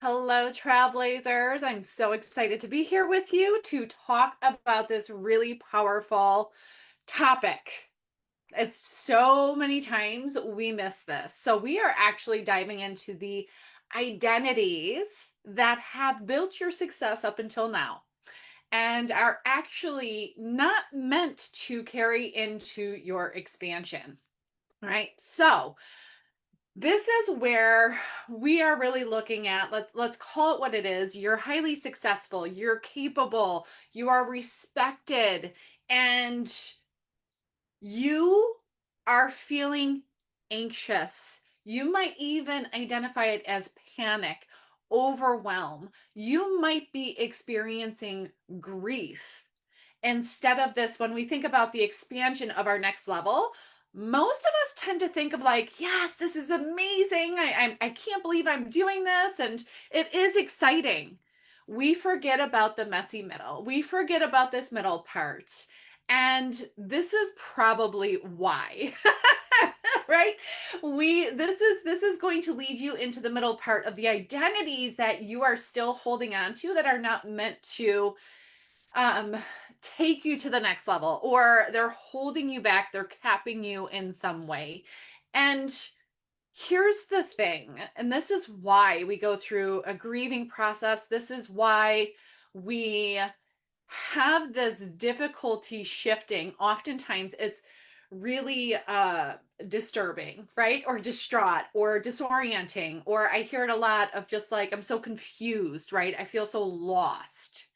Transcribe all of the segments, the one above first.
Hello, Trailblazers. I'm so excited to be here with you to talk about this really powerful topic. It's so many times we miss this. So, we are actually diving into the identities that have built your success up until now and are actually not meant to carry into your expansion. All right. So, this is where we are really looking at, let's call it what it is. You're highly successful, you're capable, you are respected, and you are feeling anxious. You might even identify it as panic, overwhelm. You might be experiencing grief. Instead of this, when we think about the expansion of our next level, most of us tend to think of like, yes, this is amazing. I can't believe I'm doing this. And it is exciting. We forget about the messy middle. We forget about this middle part. And this is probably why. Right? This is going to lead you into the middle part of the identities that you are still holding on to that are not meant to um take you to the next level, or they're holding you back, they're capping you in some way. And here's the thing, and this is why we go through a grieving process. This is why we have this difficulty shifting. Oftentimes it's really disturbing, right? Or distraught or disorienting, or I hear it a lot of just like, I'm so confused, right? I feel so lost.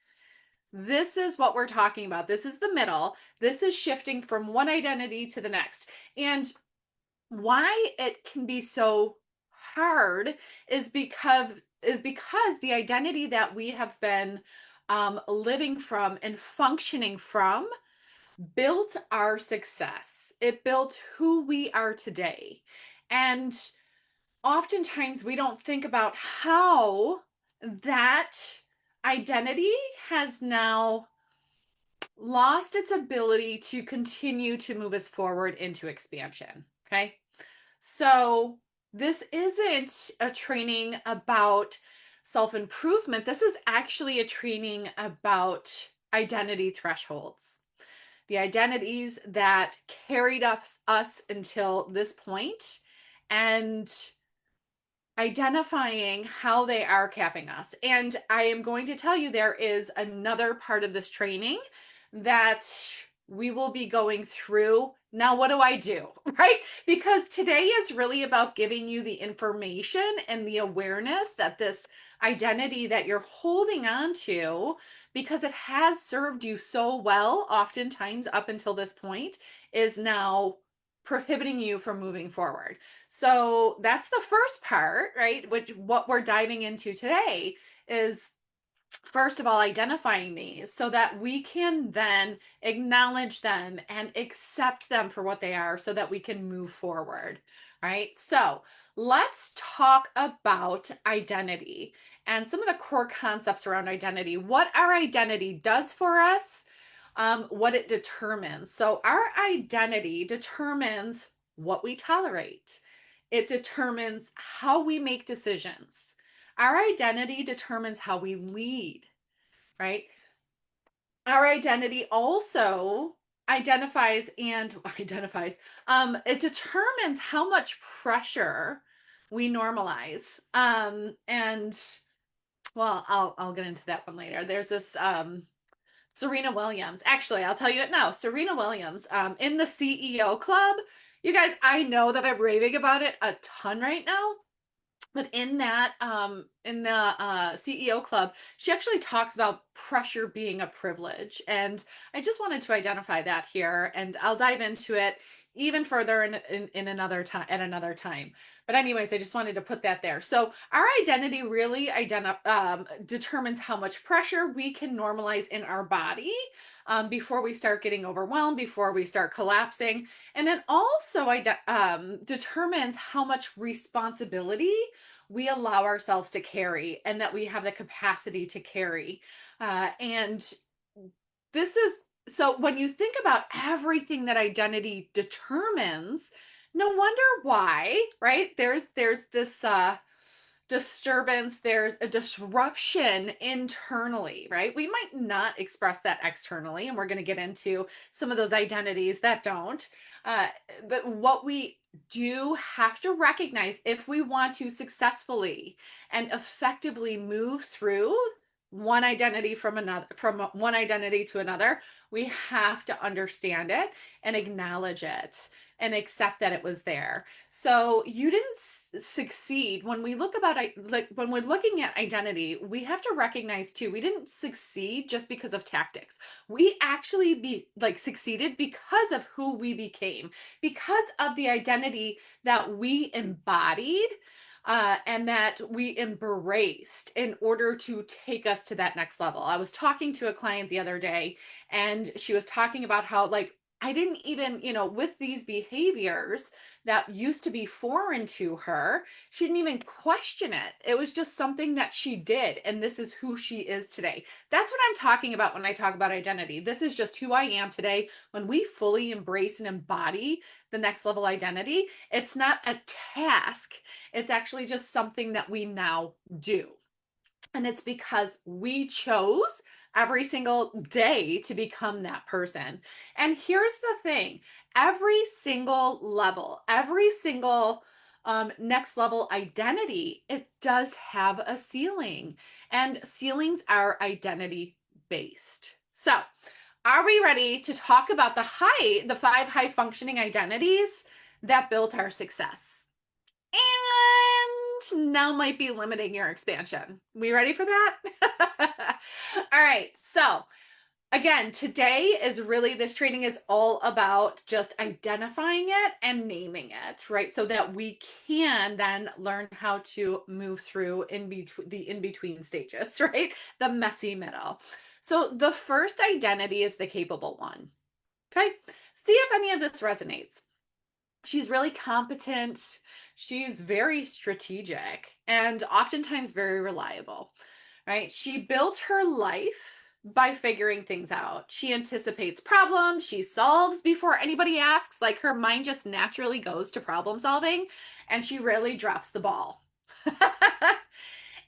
This is what we're talking about. This is the middle. This is shifting from one identity to the next. And why it can be so hard is because the identity that we have been living from and functioning from built our success. It built who we are today. And oftentimes we don't think about how that identity has now lost its ability to continue to move us forward into expansion. Okay. So, this isn't a training about self improvement. This is actually a training about identity thresholds, the identities that carried us until this point, and identifying how they are capping us. And I am going to tell you there is another part of this training that we will be going through. Now, what do I do? Right? Because today is really about giving you the information and the awareness that this identity that you're holding on to, because it has served you so well, oftentimes up until this point, is now prohibiting you from moving forward. So that's the first part, right? Which what we're diving into today is, first of all, identifying these so that we can then acknowledge them and accept them for what they are so that we can move forward. Right. So let's talk about identity and some of the core concepts around identity, what our identity does for us, what it determines. So our identity determines what we tolerate. It determines how we make decisions. Our identity determines how we lead, right? Our identity also identifies, it determines how much pressure we normalize. And well, I'll get into that one later. There's this Serena Williams. Actually, I'll tell you it now. Serena Williams, in the CEO club. You guys, I know that I'm raving about it a ton right now, but in the CEO club, she actually talks about pressure being a privilege. And I just wanted to identify that here, and I'll dive into it even further in another time, at another time. But anyways, I just wanted to put that there. So our identity really determines how much pressure we can normalize in our body, before we start getting overwhelmed, before we start collapsing. And it also determines how much responsibility we allow ourselves to carry and that we have the capacity to carry. And this is so when you think about everything that identity determines, no wonder why, right? There's this disturbance, there's a disruption internally, right? We might not express that externally, and we're going to get into some of those identities that don't. Uh, but what we do have to recognize if we want to successfully and effectively move through one identity from one identity to another, we have to understand it and acknowledge it and accept that it was there. So you didn't succeed. When we look about, like when we're looking at identity, we have to recognize too, we didn't succeed just because of tactics. We actually succeeded because of who we became, because of the identity that we embodied, and that we embraced in order to take us to that next level. I was talking to a client the other day, and she was talking about how, like, I didn't even, with these behaviors that used to be foreign to her, she didn't even question it. It was just something that she did. And this is who she is today. That's what I'm talking about when I talk about identity. This is just who I am today. When we fully embrace and embody the next level identity, it's not a task, it's actually just something that we now do. And it's because we chose every single day to become that person. And here's the thing, every single level, every single next level identity, it does have a ceiling. And ceilings are identity based. So, are we ready to talk about the 5 high functioning identities that built our success? And now might be limiting your expansion. We ready for that? All right. So, again, today is really, this training is all about just identifying it and naming it, right? So that we can then learn how to move through the in-between stages, right? The messy middle. So, the first identity is the capable one. Okay. See if any of this resonates. She's really competent. She's very strategic and oftentimes very reliable, right? She built her life by figuring things out. She anticipates problems. She solves before anybody asks. Like, her mind just naturally goes to problem solving, and she rarely drops the ball.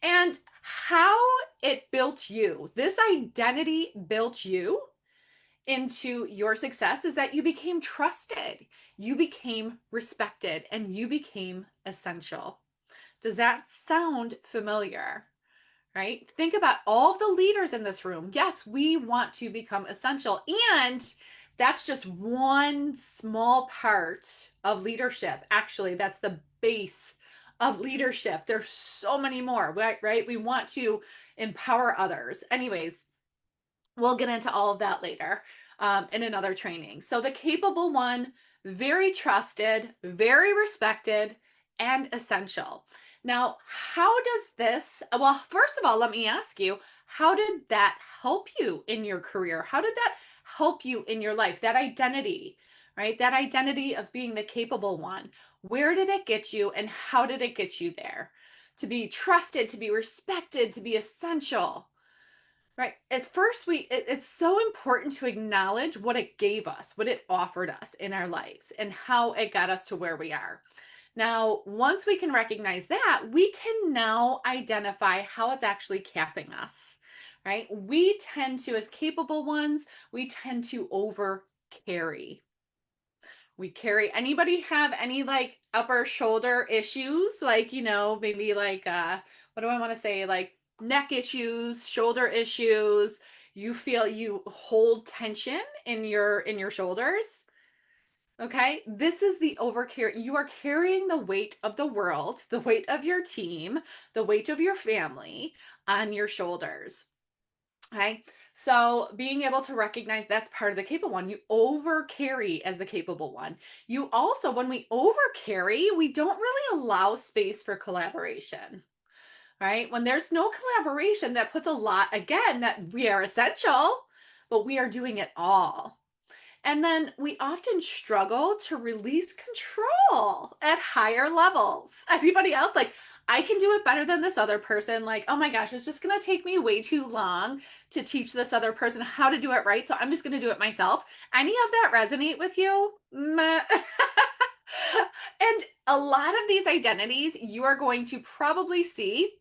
And how it built you, this identity built you into your success, is that you became trusted, you became respected, and you became essential. Does that sound familiar? Right? Think about all the leaders in this room. Yes, we want to become essential. And that's just one small part of leadership. Actually, that's the base of leadership. There's so many more, right? We want to empower others. Anyways, we'll get into all of that later in another training. So the capable one, very trusted, very respected, and essential. Now, how does this, well, first of all, let me ask you, how did that help you in your career? How did that help you in your life? That identity, right? That identity of being the capable one. Where did it get you, and how did it get you there? To be trusted, to be respected, to be essential. Right. At first, it's so important to acknowledge what it gave us, what it offered us in our lives, and how it got us to where we are. Now, once we can recognize that, we can now identify how it's actually capping us, right? We tend to, as capable ones, we tend to over carry. We carry, anybody have any like upper shoulder issues? Like, maybe like, what do I want to say? Like, neck issues, shoulder issues. You feel you hold tension in your shoulders. Okay, this is the overcarry. You are carrying the weight of the world, the weight of your team, the weight of your family on your shoulders. Okay, so being able to recognize that's part of the capable one. You over carry as the capable one. You also, when we over carry, we don't really allow space for collaboration, right? When there's no collaboration, that puts a lot, again, that we are essential, but we are doing it all. And then we often struggle to release control at higher levels. Anybody else? Like, I can do it better than this other person. Like, oh my gosh, it's just going to take me way too long to teach this other person how to do it right. So I'm just going to do it myself. Any of that resonate with you? And a lot of these identities you are going to probably see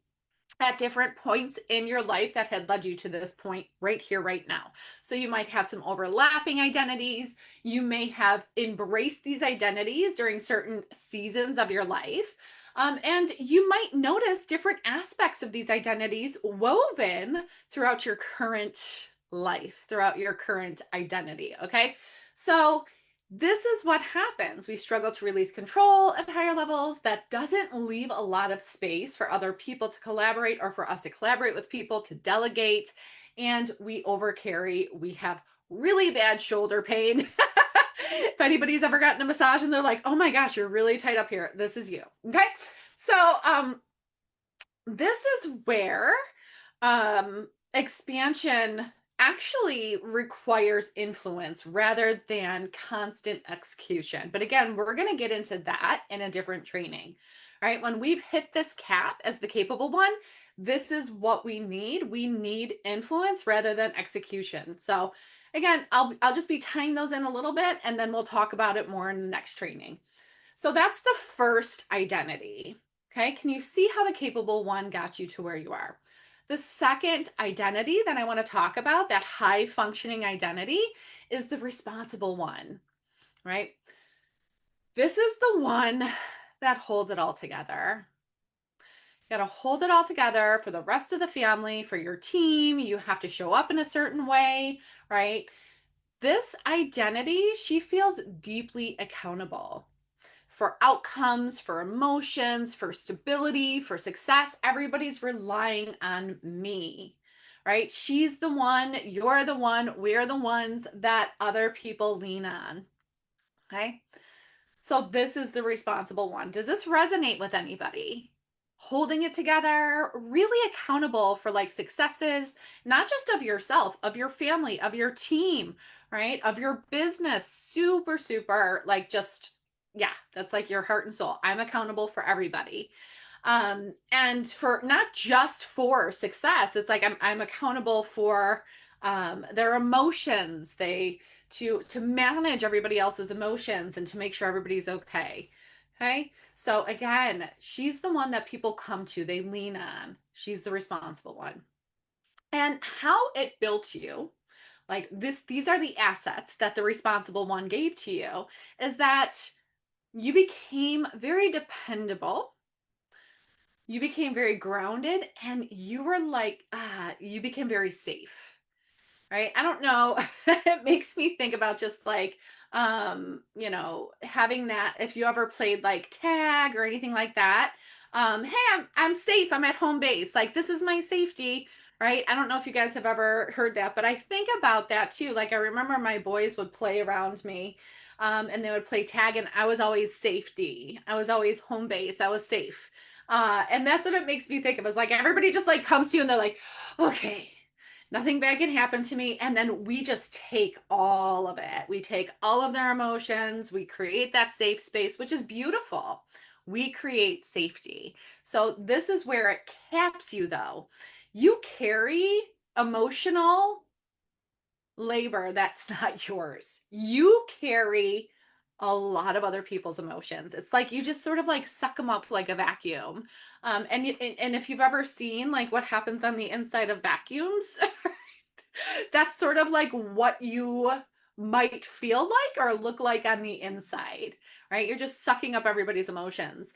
at different points in your life that had led you to this point right here, right now. So you might have some overlapping identities. You may have embraced these identities during certain seasons of your life. And you might notice different aspects of these identities woven throughout your current life, throughout your current identity. Okay. So this is what happens. We struggle to release control at higher levels. That doesn't leave a lot of space for other people to collaborate or for us to collaborate with people, to delegate. And we overcarry. We have really bad shoulder pain. If anybody's ever gotten a massage and they're like, oh my gosh, you're really tight up here, this is you. Okay. So, this is where expansion actually requires influence rather than constant execution. But again, we're going to get into that in a different training. All right, when we've hit this cap as the capable one, this is what we need. We need influence rather than execution. So again, I'll just be tying those in a little bit and then we'll talk about it more in the next training. So that's the first identity. Okay, can you see how the capable one got you to where you are? The second identity that I want to talk about, that high functioning identity, is the responsible one, right? This is the one that holds it all together. You got to hold it all together for the rest of the family, for your team. You have to show up in a certain way, right? This identity, she feels deeply accountable for outcomes, for emotions, for stability, for success. Everybody's relying on me, right? She's the one, you're the one, we're the ones that other people lean on. Okay. So this is the responsible one. Does this resonate with anybody? Holding it together, really accountable for like successes, not just of yourself, of your family, of your team, right? Of your business. Super, super like just, yeah, that's like your heart and soul. I'm accountable for everybody. And for not just for success, it's like I'm accountable for their emotions. They to manage everybody else's emotions and to make sure everybody's okay. Okay. So again, she's the one that people come to, they lean on. She's the responsible one. And how it built you, like this, these are the assets that the responsible one gave to you, is that you became very dependable, you became very grounded, and you were like, you became very safe, right? I don't know. It makes me think about just like, having that, if you ever played like tag or anything like that. Hey, I'm safe. I'm at home base. Like this is my safety, right? I don't know if you guys have ever heard that, but I think about that too. Like I remember my boys would play around me. And they would play tag, and I was always safety. I was always home base. I was safe. And that's what it makes me think of. Is like everybody just like comes to you and they're like, okay, nothing bad can happen to me. And then we just take all of it. We take all of their emotions. We create that safe space, which is beautiful. We create safety. So this is where it caps you, though. You carry emotional labor that's not yours. You carry a lot of other people's emotions. It's like you just sort of like suck them up like a vacuum. And if you've ever seen like what happens on the inside of vacuums, that's sort of like what you might feel like or look like on the inside, right? You're just sucking up everybody's emotions.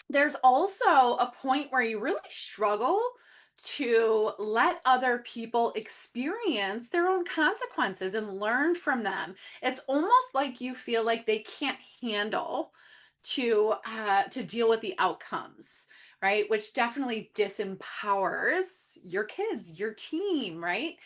There's also a point where you really struggle to let other people experience their own consequences and learn from them. It's almost like you feel like they can't handle to deal with the outcomes, right? Which definitely disempowers your kids, your team, right?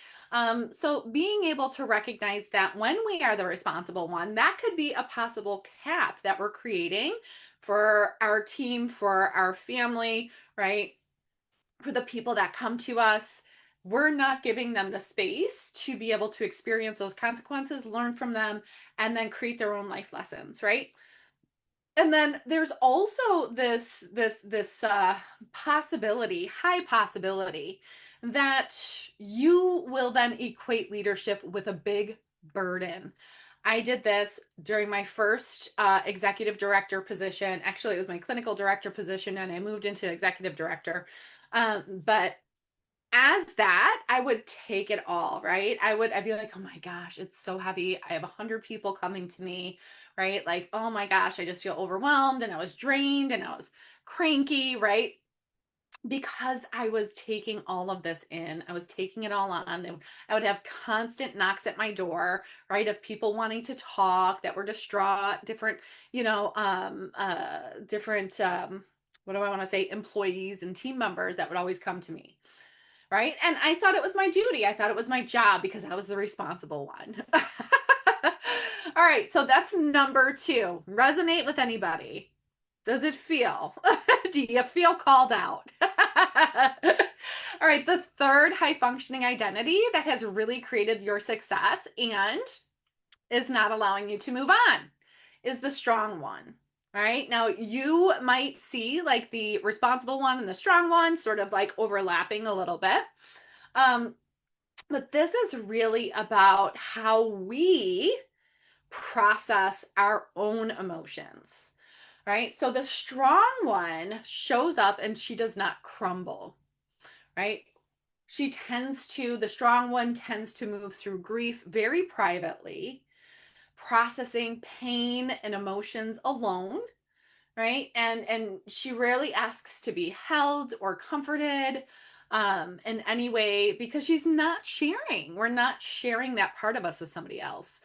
So being able to recognize that when we are the responsible one, that could be a possible cap that we're creating for our team, for our family, right? For the people that come to us. We're not giving them the space to be able to experience those consequences, learn from them, and then create their own life lessons, right? And then there's also this possibility, high possibility, that you will then equate leadership with a big burden. I did this during my first executive director position. Actually, it was my clinical director position, and I moved into executive director. But as that, I would take it all, right? I'd be like, oh my gosh, it's so heavy. I have 100 people coming to me, right? Like, oh my gosh, I just feel overwhelmed, and I was drained, and I was cranky, right? Because I was taking all of this in. I was taking it all on. And I would have constant knocks at my door, right? Of people wanting to talk that were distraught, different, different, what do I want to say, employees and team members that would always come to me, right? And I thought it was my duty. I thought it was my job because I was the responsible one. All right, so that's number two. Resonate with anybody. Does it feel? Do you feel called out? All right, the third high functioning identity that has really created your success and is not allowing you to move on is the strong one. All right, now you might see like the responsible one and the strong one sort of like overlapping a little bit. Um, but this is really about how we process our own emotions, right? So the strong one shows up and she does not crumble, right? The strong one tends to move through grief very privately, processing pain and emotions alone, right? And she rarely asks to be held or comforted in any way because she's not sharing. We're not sharing that part of us with somebody else.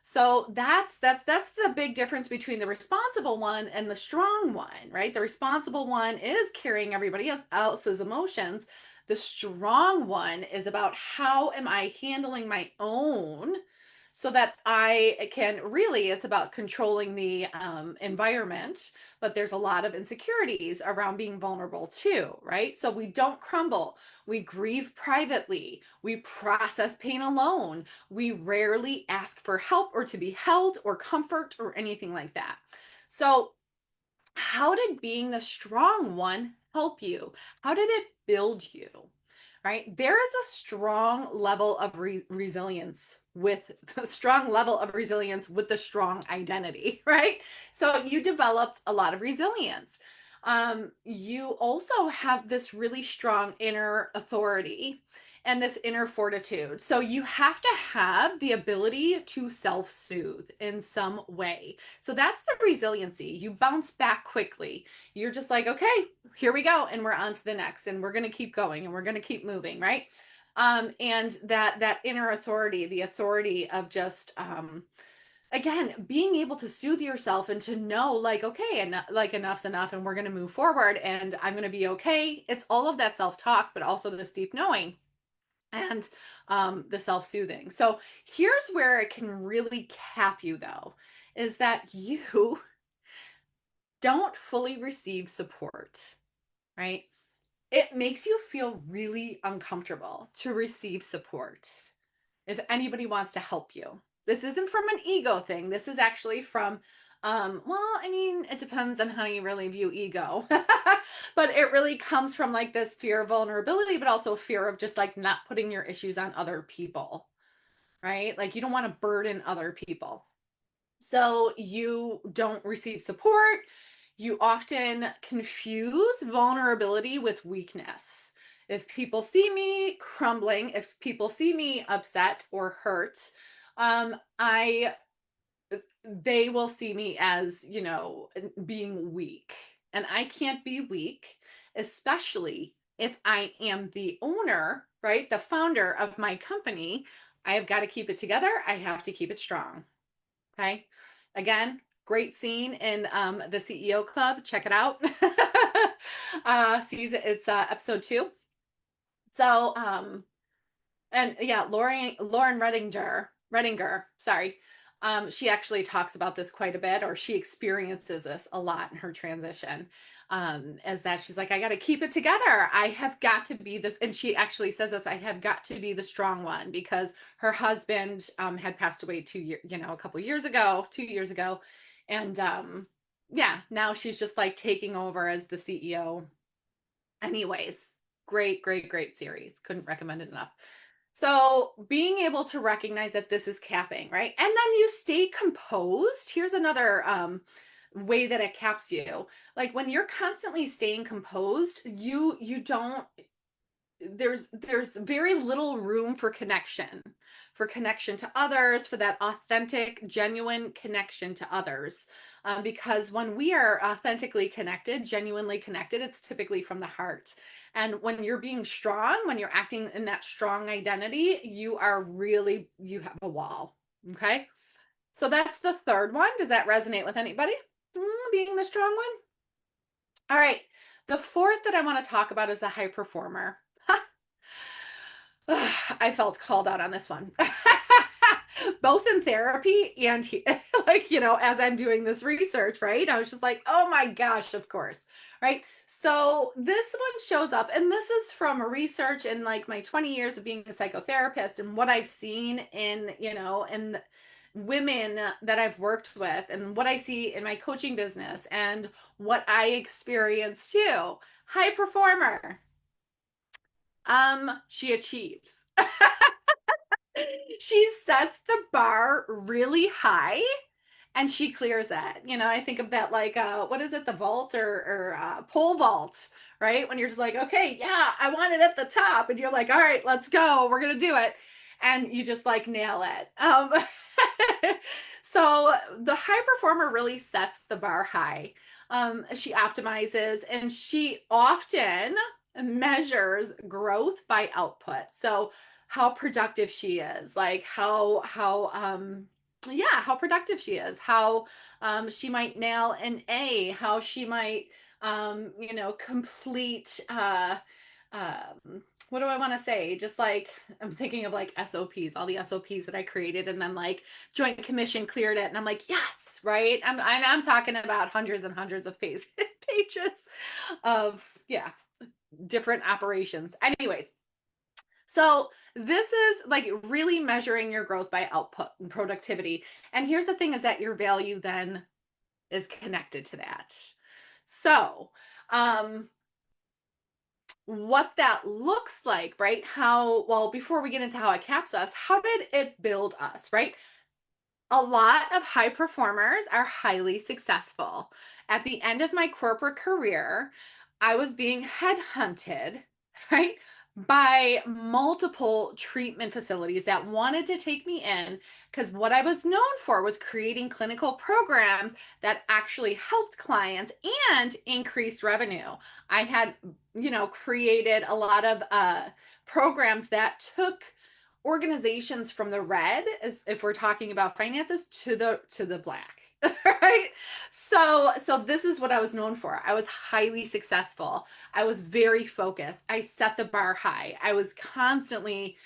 So that's the big difference between the responsible one and the strong one, right? The responsible one is carrying everybody else's emotions. The strong one is about how am I handling my own so that I can really, it's about controlling the environment, but there's a lot of insecurities around being vulnerable too, right? So we don't crumble. We grieve privately. We process pain alone. We rarely ask for help or to be held or comfort or anything like that. So, how did being the strong one help you? How did it build you? Right? There is a strong level of resilience with a strong level of resilience with the strong identity, right? So you developed a lot of resilience. You also have this really strong inner authority and this inner fortitude. So you have to have the ability to self soothe in some way. So that's the resiliency. You bounce back quickly. You're just like, okay, here we go. And we're on to the next. And we're going to keep going and we're going to keep moving, right? And that inner authority, the authority of just, again, being able to soothe yourself and to know like, okay, and like enough's enough and we're going to move forward and I'm going to be okay. It's all of that self-talk, but also this deep knowing and the self-soothing. So here's where it can really cap you though, is that you don't fully receive support, right? It makes you feel really uncomfortable to receive support if anybody wants to help you. This isn't from an ego thing. This is actually from, well, I mean, it depends on how you really view ego. But it really comes from like this fear of vulnerability, but also fear of just like not putting your issues on other people, right? Like you don't want to burden other people. So you don't receive support. You often confuse vulnerability with weakness. If people see me crumbling, if people see me upset or hurt, I they will see me as, being weak. And I can't be weak, especially if I am the owner, right? The founder of my company. I have got to keep it together. I have to keep it strong. Okay. Again, great scene in the CEO Club. Check it out. It's episode 2. So, and yeah, Lauren Redinger, sorry. She actually talks about this quite a bit, or she experiences this a lot in her transition. As that she's like, I got to keep it together. I have got to be this, and she actually says this. I have got to be the strong one because her husband had passed away a couple years ago, 2 years ago, and yeah, now she's just like taking over as the CEO. Anyways, great series. Couldn't recommend it enough. So being able to recognize that this is capping, right? And then you stay composed. Here's another way that it caps you. Like when you're constantly staying composed, you don't there's very little room for connection to others, for that authentic genuine connection to others, because when we are authentically connected, genuinely connected, it's typically from the heart. And when you're being strong, when you're acting in that strong identity, you have a wall. Okay, so that's the third one. Does that resonate with anybody? Being the strong one. All right, the fourth that I want to talk about is the high performer. I felt called out on this one. Both in therapy and like, as I'm doing this research, right? I was just like, oh my gosh, of course. Right. So this one shows up, and this is from research and like my 20 years of being a psychotherapist and what I've seen in women that I've worked with and what I see in my coaching business and what I experience too. High performer. She achieves. She sets the bar really high and she clears it. I think of that like what is it, the vault or pole vault, right? When you're just like, okay, yeah, I want it at the top, and you're like, all right, let's go, we're gonna do it, and you just like nail it. So the high performer really sets the bar high. She optimizes and she often measures growth by output. So how productive she is, like how productive she is, how she might nail an A, how she might complete what do I want to say? Just like I'm thinking of like SOPs, all the SOPs that I created, and then like Joint Commission cleared it, and I'm like, yes, right. I'm talking about hundreds and hundreds of pages of different operations. Anyways, so this is like really measuring your growth by output and productivity. And here's the thing is that your value then is connected to that. So, what that looks like, right? Well, before we get into how it caps us, how did it build us, right? A lot of high performers are highly successful. At the end of my corporate career, I was being headhunted, right, by multiple treatment facilities that wanted to take me in because what I was known for was creating clinical programs that actually helped clients and increased revenue. I had, created a lot of programs that took organizations from the red, as if we're talking about finances, to the black. Right. So this is what I was known for. I was highly successful. I was very focused. I set the bar high. I was constantly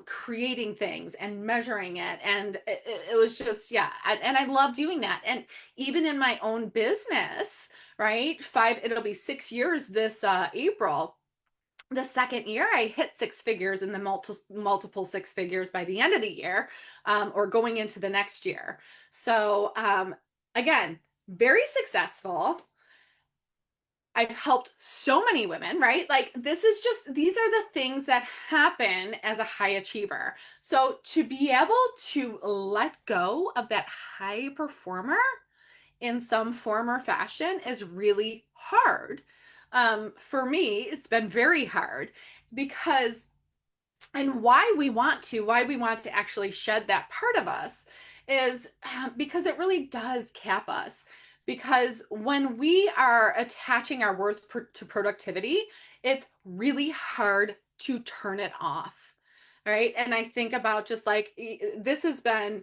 creating things and measuring it, and it was just and I love doing that. And even in my own business, right, it'll be 6 years this April. The second year I hit six figures, and the multiple six figures by the end of the year, or going into the next year. So again, very successful. I've helped so many women, right? Like these are the things that happen as a high achiever. So to be able to let go of that high performer in some form or fashion is really hard. For me, it's been very hard because, and why we want to actually shed that part of us is because it really does cap us. Because when we are attaching our worth to productivity, it's really hard to turn it off. Right. And I think about just like this has been,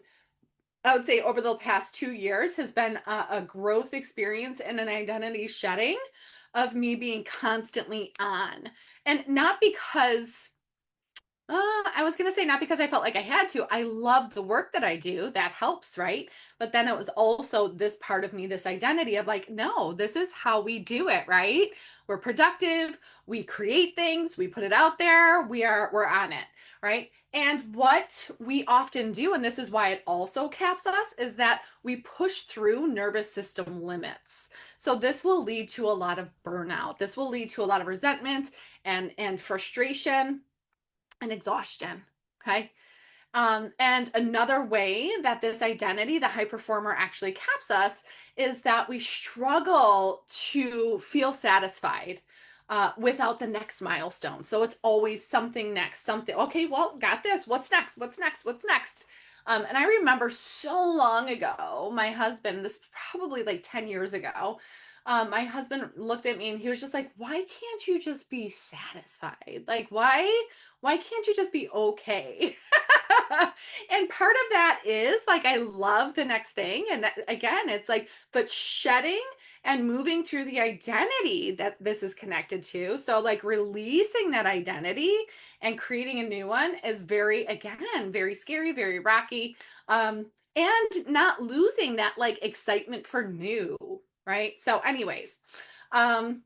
I would say over the past 2 years has been a growth experience and an identity shedding of me being constantly on. And not because I was going to say not because I felt like I had to. I love the work that I do. That helps, right? But then it was also this part of me, this identity of like, no, this is how we do it, right? We're productive, we create things, we put it out there, we're on it, right? And what we often do, and this is why it also caps us, is that we push through nervous system limits. So this will lead to a lot of burnout. This will lead to a lot of resentment and frustration and exhaustion. Okay. And another way that this identity, the high performer, actually caps us is that we struggle to feel satisfied without the next milestone. So it's always something next, something. Okay, well, got this. What's next? What's next? What's next? And I remember so long ago, my husband, this probably like 10 years ago, my husband looked at me and he was just like, why can't you just be satisfied? Like, why can't you just be okay? And part of that is like I love the next thing, and that, again, it's like, but shedding and moving through the identity that this is connected to, so like releasing that identity and creating a new one is very, again, very scary, very rocky, and not losing that like excitement for new, right? So anyways, um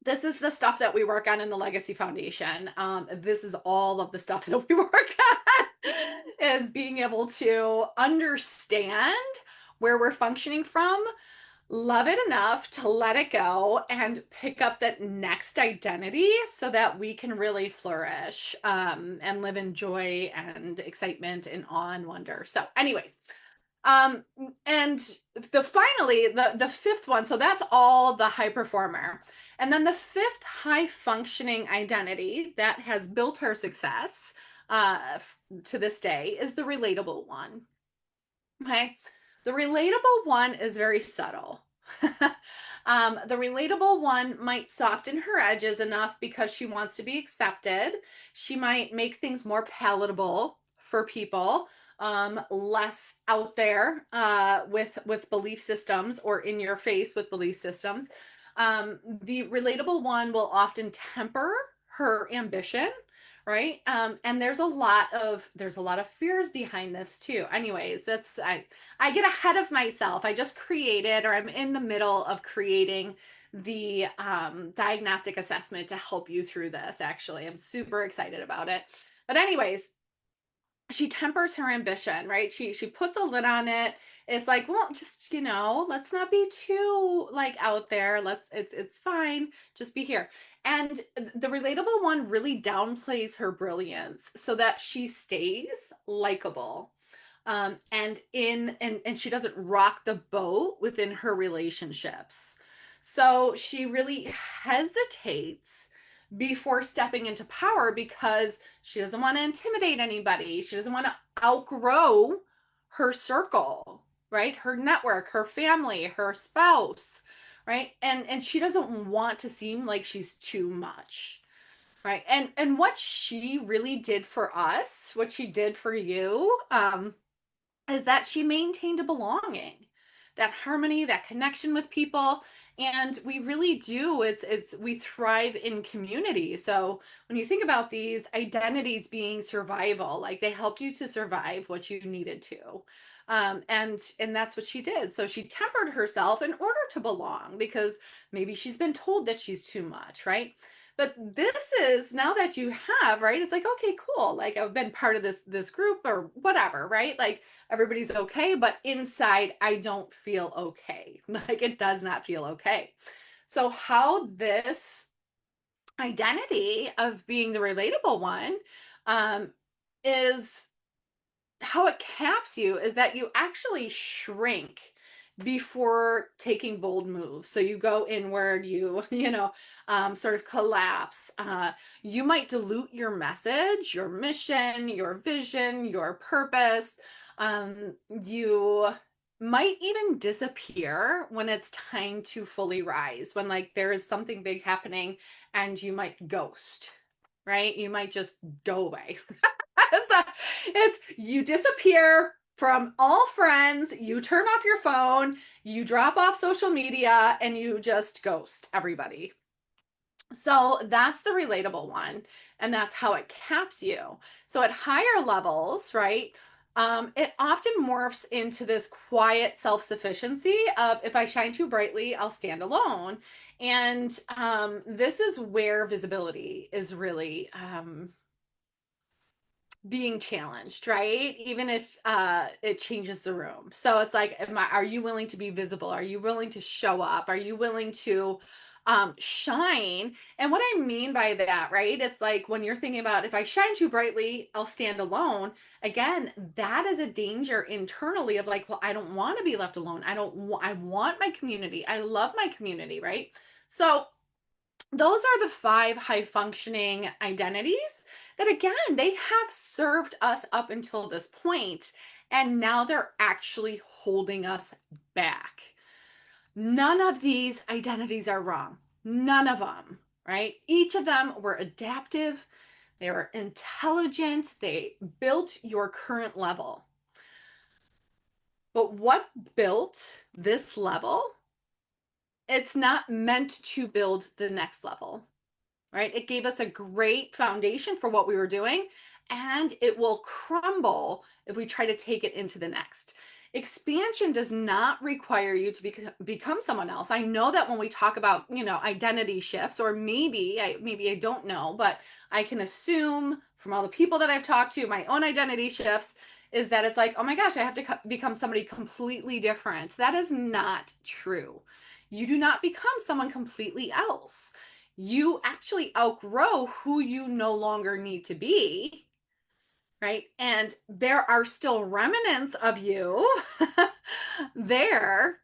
this is the stuff that we work on in the Legacy Foundation. This is all of the stuff that we work on is being able to understand where we're functioning from, love it enough to let it go, and pick up that next identity so that we can really flourish and live in joy and excitement and awe and wonder. So, anyways, um, and the fifth one, so that's all the high performer. And then the fifth high functioning identity that has built her success to this day is the relatable one. Okay. The relatable one is very subtle. The relatable one might soften her edges enough because she wants to be accepted. She might make things more palatable for people, less out there with belief systems or in your face with belief systems. The relatable one will often temper her ambition, right? And there's a lot of fears behind this too. Anyways, that's I get ahead of myself. I just created, or I'm in the middle of creating the diagnostic assessment to help you through this. Actually, I'm super excited about it. But anyways, she tempers her ambition, right? She puts a lid on it. It's like, well, just, let's not be too like out there. It's fine. Just be here. And the relatable one really downplays her brilliance so that she stays likable. And she doesn't rock the boat within her relationships. So she really hesitates before stepping into power because she doesn't want to intimidate anybody. She doesn't want to outgrow her circle, right? Her network, her family, her spouse, right? And she doesn't want to seem like she's too much. Right. And what she really did for us, what she did for you, is that she maintained a belonging, that harmony, that connection with people. And we really do, we thrive in community. So when you think about these identities being survival, like they helped you to survive what you needed to. And that's what she did. So she tempered herself in order to belong because maybe she's been told that she's too much, right? But this is, now that you have, right, it's like, okay, cool, like I've been part of this group or whatever, right? Like everybody's okay, but inside I don't feel okay. Like it does not feel okay. So how this identity of being the relatable one um, is, how it caps you is that you actually shrink before taking bold moves. So you go inward, sort of collapse. You might dilute your message, your mission, your vision, your purpose. You might even disappear when it's time to fully rise, when like there is something big happening, and you might ghost, right? You might just go away. It's you disappear from all friends, you turn off your phone, you drop off social media, and you just ghost everybody. So that's the relatable one, and that's how it caps you. So at higher levels, right? It often morphs into this quiet self-sufficiency of, if I shine too brightly, I'll stand alone. And this is where visibility is really being challenged, right? Even if it changes the room. So it's like, are you willing to be visible? Are you willing to show up? Are you willing to shine. And what I mean by that, right? It's like when you're thinking about if I shine too brightly, I'll stand alone. Again, that is a danger internally of like, well, I don't want to be left alone. I want my community. I love my community, right? So those are the 5 high functioning identities that, again, they have served us up until this point, and now they're actually holding us back. None of these identities are wrong. None of them, right? Each of them were adaptive, they were intelligent, they built your current level. But what built this level? It's not meant to build the next level, right? It gave us a great foundation for what we were doing, and it will crumble if we try to take it into the next. Expansion does not require you to become someone else. I know that when we talk about, identity shifts, or maybe I don't know, but I can assume from all the people that I've talked to, my own identity shifts is that it's like, oh my gosh, I have to become somebody completely different. That is not true. You do not become someone completely else. You actually outgrow who you no longer need to be, right? And there are still remnants of you there.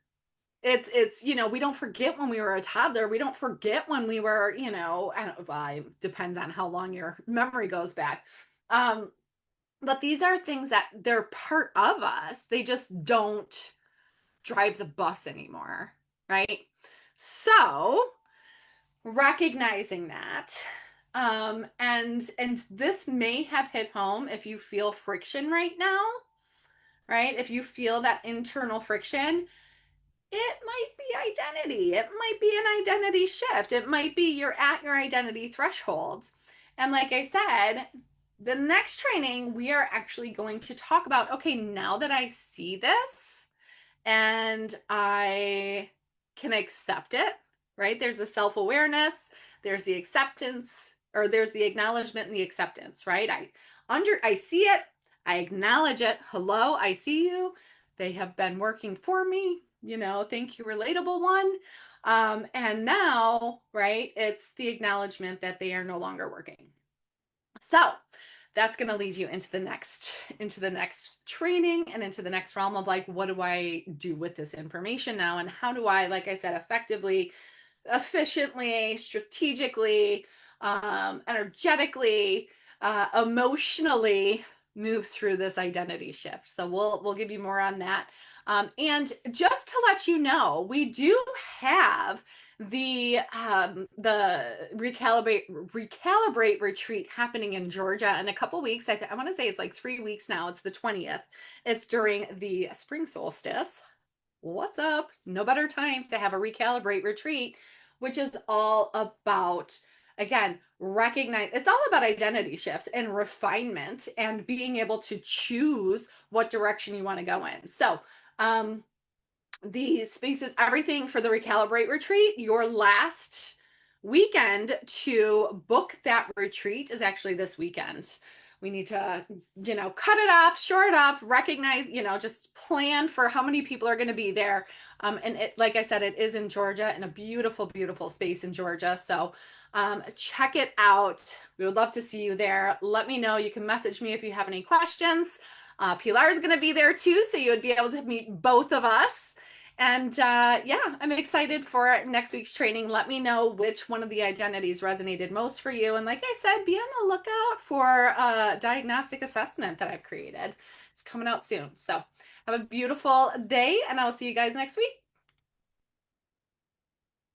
It's we don't forget when we were a toddler. We don't forget when we were, I don't know, well, it depends on how long your memory goes back. But these are things that they're part of us. They just don't drive the bus anymore, right? So recognizing that, and this may have hit home if you feel friction right now, right? If you feel that internal friction, it might be identity, it might be an identity shift, it might be you're at your identity thresholds. And like I said, the next training we are actually going to talk about, okay, now that I see this and I can accept it, right? There's the self awareness, there's the acceptance, or there's the acknowledgement and the acceptance, right? I see it, I acknowledge it. Hello, I see you. They have been working for me. Thank you, relatable one. And now, right, it's the acknowledgement that they are no longer working. So that's going to lead you into the next training and into the next realm of like, what do I do with this information now, and how do I, like I said, effectively, efficiently, strategically, energetically, emotionally move through this identity shift. So we'll give you more on that. And just to let you know, we do have the recalibrate retreat happening in Georgia in a couple weeks. I want to say it's like 3 weeks now. It's the 20th. It's during the spring solstice. What's up? No better time to have a recalibrate retreat, which is all about, again, recognize, it's all about identity shifts and refinement and being able to choose what direction you want to go in. So, the spaces, everything for the recalibrate retreat, your last weekend to book that retreat is actually this weekend. We need to, cut it up, short it up, recognize, just plan for how many people are going to be there. And it, like I said, it is in Georgia, in a beautiful, beautiful space in Georgia. So check it out. We would love to see you there. Let me know. You can message me if you have any questions. Pilar is going to be there too, so you would be able to meet both of us. And yeah, I'm excited for next week's training. Let me know which one of the identities resonated most for you. And like I said, be on the lookout for a diagnostic assessment that I've created. It's coming out soon. So have a beautiful day, and I'll see you guys next week.